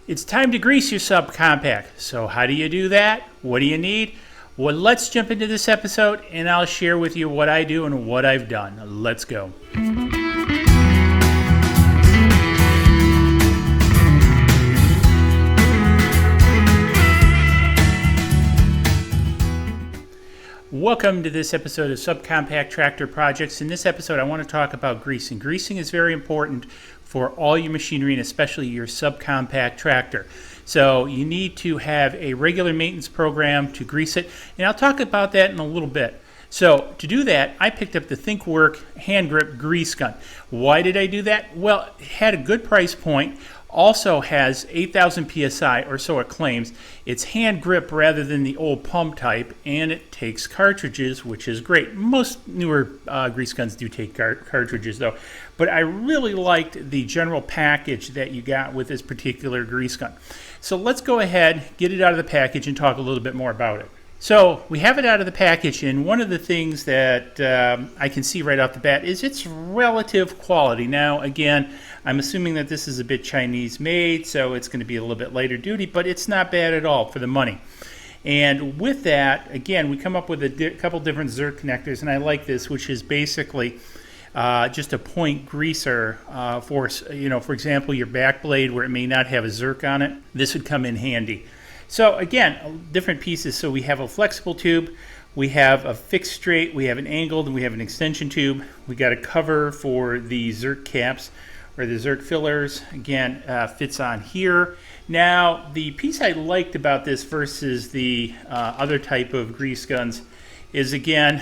It's time to grease your subcompact. So how do you do that? What do you need? Well, let's jump into this episode and I'll share with you what I do and what I've done. Let's go. Welcome to this episode of Subcompact Tractor Projects. In this episode, I want to talk about greasing. Greasing is very important for all your machinery and especially your subcompact tractor. So you need to have a regular maintenance program to grease it, and I'll talk about that in a little bit. So to do that, I picked up the ThinkWork hand grip grease gun. Why did I do that? Well, it had a good price point. Also has 8,000 PSI, or so it claims. It's hand grip rather than the old pump type, and it takes cartridges, which is great. Most newer grease guns do take cartridges though, but I really liked the general package that you got with this particular grease gun. So let's go ahead, get it out of the package, and talk a little bit more about it. So we have it out of the package, and one of the things that I can see right off the bat is its relative quality. Now, again, I'm assuming that this is a bit Chinese made, so it's going to be a little bit lighter duty, but it's not bad at all for the money. And with that, again, we come up with a couple different Zerk connectors, and I like this, which is basically just a point greaser for example, your back blade where it may not have a Zerk on it. This would come in handy. So again, different pieces. So we have a flexible tube, we have a fixed straight, we have an angled, and we have an extension tube. We got a cover for the Zerk caps or the Zerk fillers. Again, fits on here. Now, the piece I liked about this versus the other type of grease guns is, again,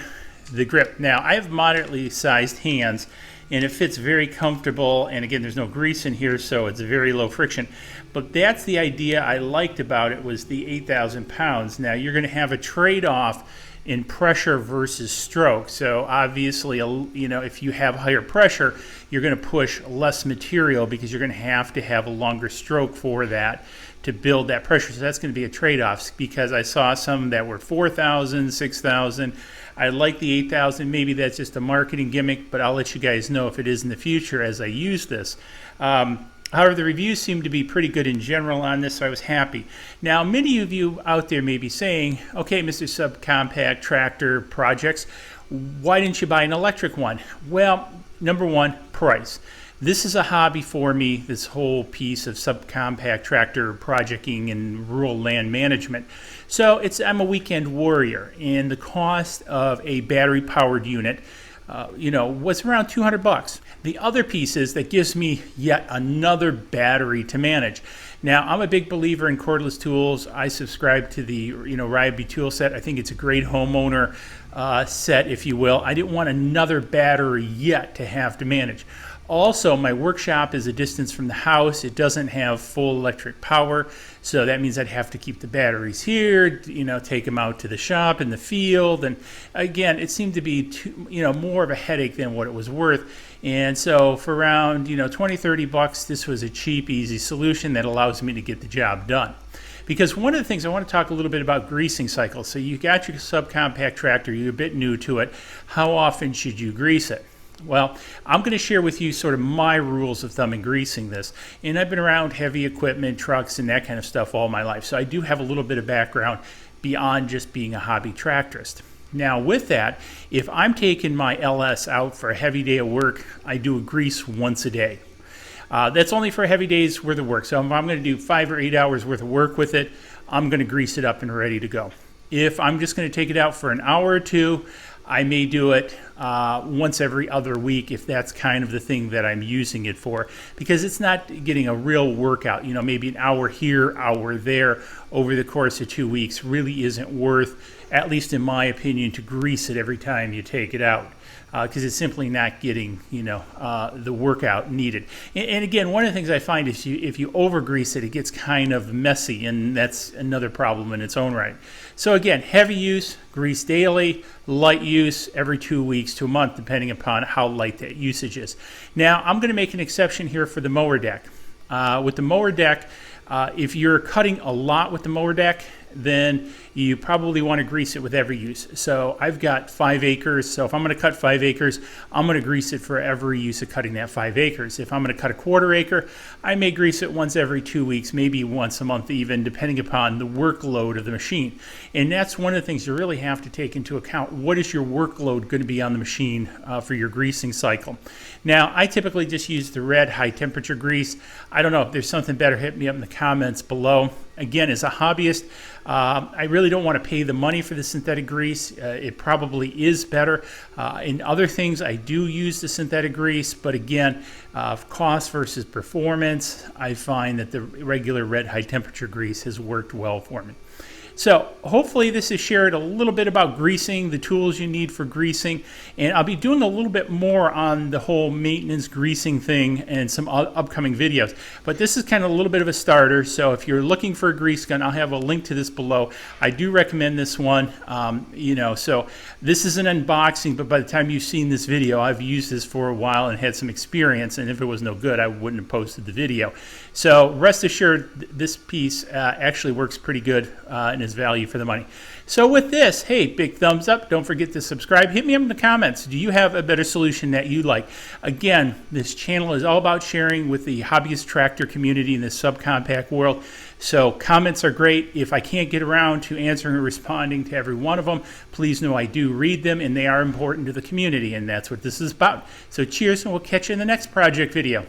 the grip. Now, I have moderately sized hands, and it fits very comfortable, and again, there's no grease in here, so it's very low friction. But that's the idea I liked about it, was the 8,000 pounds. Now, you're going to have a trade-off in pressure versus stroke. So obviously, if you have higher pressure, you're going to push less material because you're going to have a longer stroke for that to build that pressure. So that's going to be a trade-off, because I saw some that were 4,000, 6,000. I like the 8,000. Maybe that's just a marketing gimmick, but I'll let you guys know if it is in the future as I use this. However, the reviews seem to be pretty good in general on this, so I was happy. Now, many of you out there may be saying, okay, Mr. Subcompact Tractor Projects, why didn't you buy an electric one? Well, number one, price. This is a hobby for me, this whole piece of subcompact tractor projecting and rural land management. So I'm a weekend warrior, and the cost of a battery-powered unit was around $200. The other piece is that gives me yet another battery to manage. Now, I'm a big believer in cordless tools. I subscribe to the Ryobi tool set. I think it's a great homeowner set, if you will. I didn't want another battery yet to have to manage. Also, my workshop is a distance from the house. It doesn't have full electric power, so that means I'd have to keep the batteries here, take them out to the shop in the field. And again, it seemed to be more of a headache than what it was worth. And so for around $20-30, this was a cheap, easy solution that allows me to get the job done. Because one of the things I want to talk a little bit about greasing cycles. So you got your subcompact tractor, you're a bit new to it. How often should you grease it? Well, I'm going to share with you sort of my rules of thumb in greasing this. And I've been around heavy equipment, trucks, and that kind of stuff all my life. So I do have a little bit of background beyond just being a hobby tractorist. Now with that, if I'm taking my LS out for a heavy day of work, I do a grease once a day. That's only for a heavy day's worth of work. So if I'm going to do 5 or 8 hours worth of work with it, I'm going to grease it up and ready to go. If I'm just going to take it out for an hour or two, I may do it once every other week if that's kind of the thing that I'm using it for, because it's not getting a real workout. Maybe an hour here, hour there over the course of 2 weeks really isn't worth, at least in my opinion, to grease it every time you take it out. Because it's simply not getting, the workout needed. And again, one of the things I find is if you over-grease it, it gets kind of messy, and that's another problem in its own right. So again, heavy use, grease daily; light use every 2 weeks to a month, depending upon how light that usage is. Now, I'm going to make an exception here for the mower deck. With the mower deck, if you're cutting a lot with the mower deck, then you probably want to grease it with every use. So I've got 5 acres, so if I'm going to cut 5 acres, I'm going to grease it for every use of cutting that 5 acres. If I'm going to cut a 1/4 acre, I may grease it once every 2 weeks, maybe once a month even, depending upon the workload of the machine. And that's one of the things you really have to take into account. What is your workload going to be on the machine for your greasing cycle? Now, I typically just use the red high temperature grease. I don't know if there's something better, hit me up in the comments below. Again, as a hobbyist, I really don't want to pay the money for the synthetic grease. It probably is better. In other things, I do use the synthetic grease, but again, cost versus performance, I find that the regular red high temperature grease has worked well for me. So hopefully this has shared a little bit about greasing, the tools you need for greasing, and I'll be doing a little bit more on the whole maintenance greasing thing and some upcoming videos. But this is kind of a little bit of a starter, so if you're looking for a grease gun, I'll have a link to this below. I do recommend this one. So this is an unboxing, but by the time you've seen this video, I've used this for a while and had some experience, and if it was no good, I wouldn't have posted the video. So rest assured, this piece actually works pretty good and is value for the money. So with this, hey, big thumbs up. Don't forget to subscribe. Hit me up in the comments. Do you have a better solution that you like? Again, this channel is all about sharing with the hobbyist tractor community in the subcompact world. So comments are great. If I can't get around to answering or responding to every one of them, please know I do read them and they are important to the community, and that's what this is about. So cheers, and we'll catch you in the next project video.